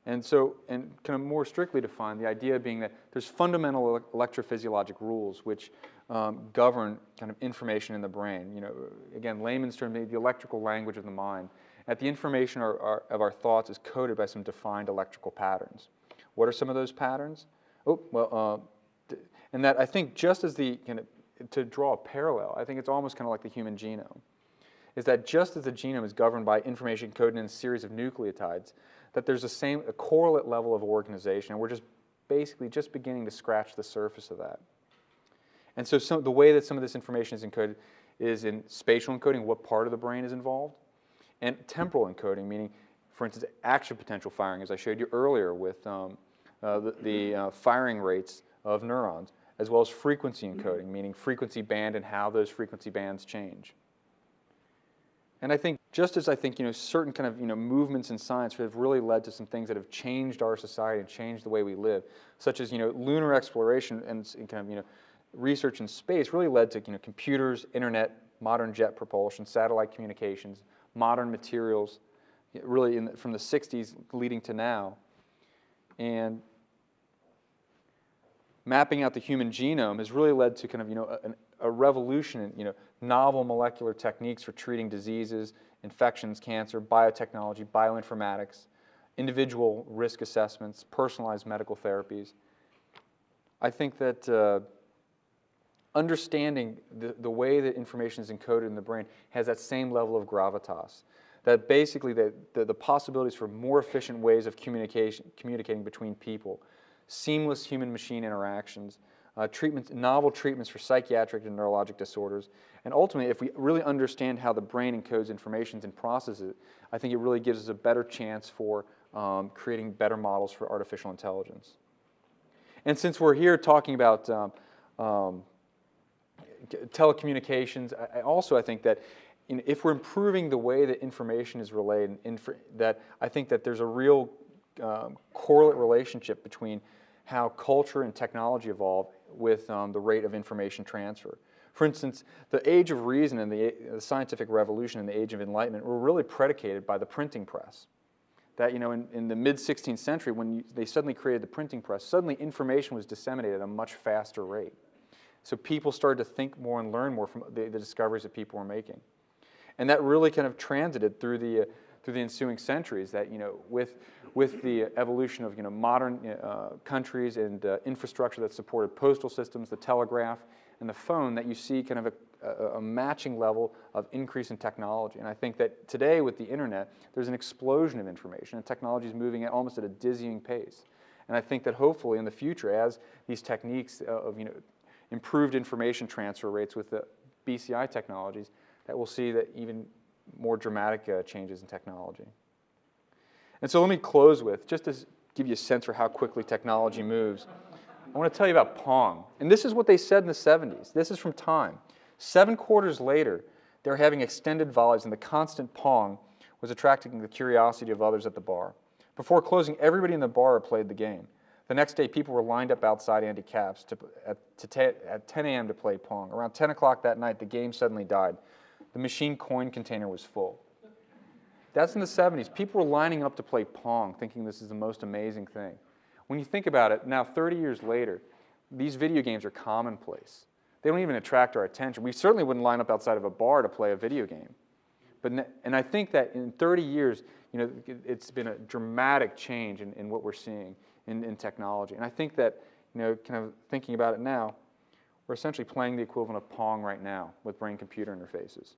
And so, and kind of more strictly defined, the idea being that there's fundamental electrophysiologic rules which govern kind of information in the brain. You know, again, layman's term, the electrical language of the mind. That the information of our thoughts is coded by some defined electrical patterns. What are some of those patterns? Oh, well, and that I think just as the, kind of, to draw a parallel, I think it's almost kind of like the human genome, is that just as the genome is governed by information coded in a series of nucleotides, that there's a correlate level of organization, and we're just basically just beginning to scratch the surface of that. And so the way that some of this information is encoded is in spatial encoding, what part of the brain is involved, and temporal encoding, meaning, for instance, action potential firing, as I showed you earlier with the firing rates of neurons, as well as frequency encoding, meaning frequency band and how those frequency bands change. And I think, just as I think, certain kind of, movements in science have really led to some things that have changed our society and changed the way we live, such as, lunar exploration and kind of, research in space really led to, computers, internet, modern jet propulsion, satellite communications, modern materials, really from the 60s leading to now. And mapping out the human genome has really led to kind of, a revolution in, novel molecular techniques for treating diseases, infections, cancer, biotechnology, bioinformatics, individual risk assessments, personalized medical therapies. I think that understanding the way that information is encoded in the brain has that same level of gravitas. That basically the possibilities for more efficient ways of communicating between people, seamless human-machine interactions, novel treatments for psychiatric and neurologic disorders, and ultimately, if we really understand how the brain encodes information and processes it, I think it really gives us a better chance for creating better models for artificial intelligence. And since we're here talking about telecommunications, I think that if we're improving the way that information is relayed, that I think that there's a real correlate relationship between how culture and technology evolve with the rate of information transfer. For instance, the age of reason and the scientific revolution and the age of enlightenment were really predicated by the printing press. That, in the mid-16th century, when they suddenly created the printing press, suddenly information was disseminated at a much faster rate. So people started to think more and learn more from the discoveries that people were making. And that really kind of transited through the ensuing centuries, that, with the evolution of, modern countries and infrastructure that supported postal systems, the telegraph, and the phone, that you see kind of a matching level of increase in technology. And I think that today with the internet, there's an explosion of information, and technology is moving at almost at a dizzying pace. And I think that hopefully in the future, as these techniques of, improved information transfer rates with the BCI technologies, that we'll see that even more dramatic changes in technology. And so let me close with, just to give you a sense for how quickly technology moves, I want to tell you about Pong. And this is what they said in the 70s. This is from Time. 7 quarters later, they're having extended volleys, and the constant Pong was attracting the curiosity of others at the bar. Before closing, everybody in the bar played the game. The next day, people were lined up outside Andy Capp's at 10 a.m. to play Pong. Around 10 o'clock that night, the game suddenly died. The machine coin container was full. That's in the 70s. People were lining up to play Pong, thinking this is the most amazing thing. When you think about it, now 30 years later, these video games are commonplace. They don't even attract our attention. We certainly wouldn't line up outside of a bar to play a video game. And I think that in 30 years, it's been a dramatic change in what we're seeing in technology. And I think that, kind of thinking about it now, we're essentially playing the equivalent of Pong right now with brain-computer interfaces.